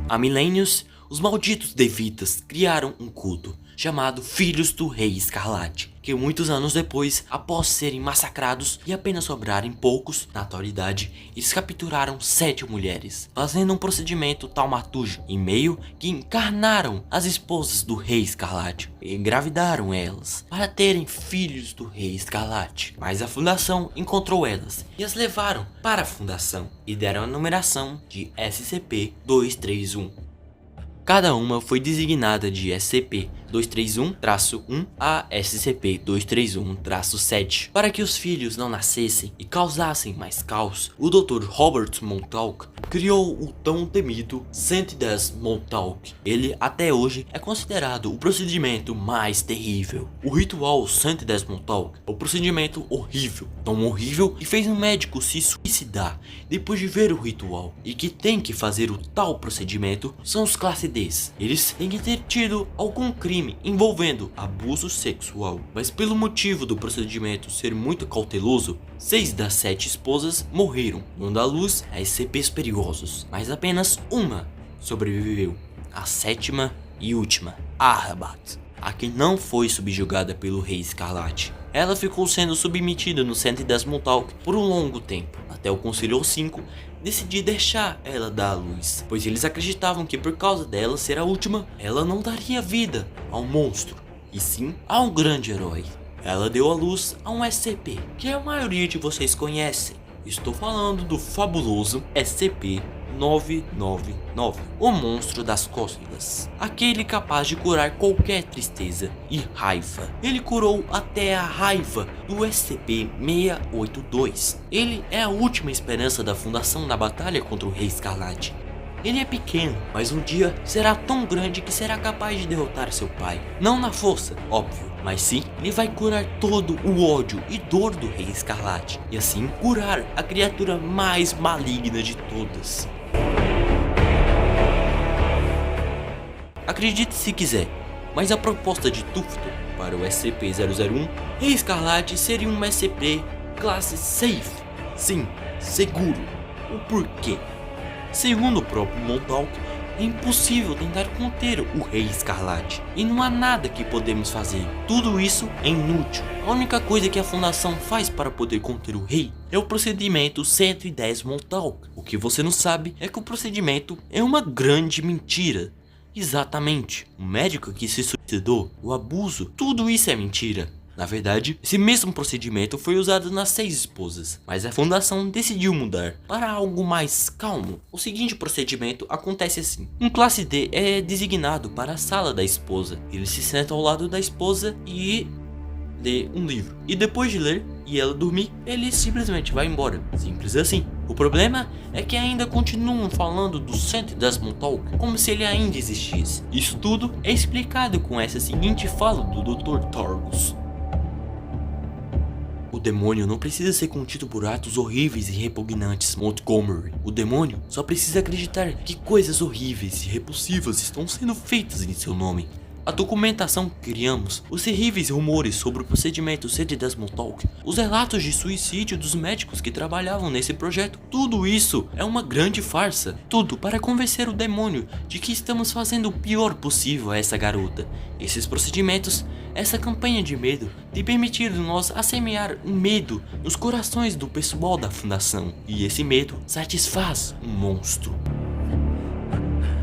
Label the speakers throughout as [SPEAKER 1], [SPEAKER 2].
[SPEAKER 1] Há milênios, os malditos Devitas criaram um culto chamado Filhos do Rei Escarlate, que muitos anos depois, após serem massacrados e apenas sobrarem poucos, na atualidade, eles capturaram 7 mulheres, fazendo um procedimento taumaturgo em meio que encarnaram as esposas do Rei Escarlate e engravidaram elas para terem filhos do Rei Escarlate. Mas a fundação encontrou elas e as levaram para a fundação e deram a numeração de SCP-231. Cada uma foi designada de SCP-231-1 a SCP-231-7. Para que os filhos não nascessem e causassem mais caos, o Dr. Robert Montauk criou o tão temido 110 Montauk. Ele até hoje é considerado o procedimento mais terrível. O ritual 110 Montauk é um procedimento horrível, tão horrível que fez um médico se suicidar depois de ver o ritual. E que tem que fazer o tal procedimento são os classe D. Eles têm que ter tido algum crime envolvendo abuso sexual, mas pelo motivo do procedimento ser muito cauteloso, 6 das 7 esposas morreram, dando à luz a SCPs perigosos, mas apenas uma sobreviveu, a 7ª e última, Arrabat, a que não foi subjugada pelo Rei Escarlate. Ela ficou sendo submetida no 110 Montauk por um longo tempo, até o Conselho 5 decidir deixar ela dar à luz, pois eles acreditavam que por causa dela ser a última, ela não daria vida ao monstro, e sim a um grande herói. Ela deu à luz a um SCP, que a maioria de vocês conhecem. Estou falando do fabuloso SCP-999, o monstro das cócegas, aquele capaz de curar qualquer tristeza e raiva. Ele curou até a raiva do SCP-682. Ele é a última esperança da fundação na batalha contra o Rei Escarlate. Ele é pequeno, mas um dia será tão grande que será capaz de derrotar seu pai. Não na força, óbvio, mas sim, ele vai curar todo o ódio e dor do Rei Escarlate, e assim curar a criatura mais maligna de todas. Acredite se quiser, mas a proposta de Tufto para o SCP-001, Rei Escarlate seria um SCP classe Safe, sim, seguro. O porquê? Segundo o próprio Montauk, é impossível tentar conter o Rei Escarlate, e não há nada que podemos fazer, tudo isso é inútil. A única coisa que a fundação faz para poder conter o rei é o procedimento 110 Montauk. O que você não sabe é que o procedimento é uma grande mentira. Exatamente, o médico que se suicidou, o abuso, tudo isso é mentira. Na verdade, esse mesmo procedimento foi usado nas 6 esposas, mas a fundação decidiu mudar para algo mais calmo. O seguinte procedimento acontece assim: um classe D é designado para a sala da esposa. Ele se senta ao lado da esposa e lê um livro. E depois de ler e ela dormir, ele simplesmente vai embora. Simples assim. O problema é que ainda continuam falando do 110 Montauk como se ele ainda existisse. Isso tudo é explicado com essa seguinte fala do Dr. Targus: o demônio não precisa ser contido por atos horríveis e repugnantes, Montgomery. O demônio só precisa acreditar que coisas horríveis e repulsivas estão sendo feitas em seu nome. A documentação que criamos, os terríveis rumores sobre o procedimento 110 Montauk, os relatos de suicídio dos médicos que trabalhavam nesse projeto, tudo isso é uma grande farsa. Tudo para convencer o demônio de que estamos fazendo o pior possível a essa garota. Esses procedimentos, essa campanha de medo, tem permitido nós a semear um medo nos corações do pessoal da fundação. E esse medo satisfaz um monstro.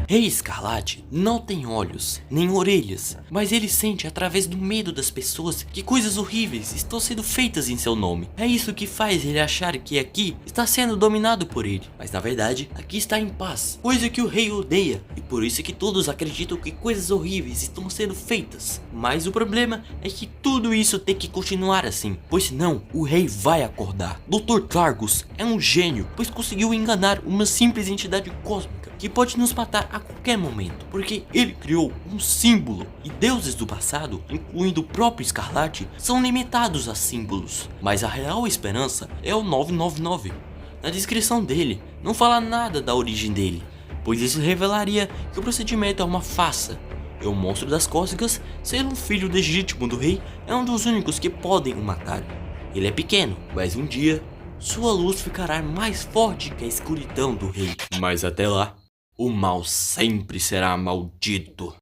[SPEAKER 1] Rei Escarlate não tem olhos, nem orelhas, mas ele sente através do medo das pessoas que coisas horríveis estão sendo feitas em seu nome. É isso que faz ele achar que aqui está sendo dominado por ele, mas na verdade aqui está em paz, coisa que o rei odeia, e por isso que todos acreditam que coisas horríveis estão sendo feitas. Mas o problema é que tudo isso tem que continuar assim, pois senão o rei vai acordar. Dr. Targus é um gênio, pois conseguiu enganar uma simples entidade cósmica que pode nos matar a qualquer momento, porque ele criou um símbolo, e deuses do passado, incluindo o próprio Escarlate, são limitados a símbolos, mas a real esperança é o 999. Na descrição dele, não fala nada da origem dele, pois isso revelaria que o procedimento é uma farsa. E o monstro das cócegas, ser um filho legítimo do rei, é um dos únicos que podem o matar. Ele é pequeno, mas um dia sua luz ficará mais forte que a escuridão do rei. Mas até lá, O mal sempre será maldito.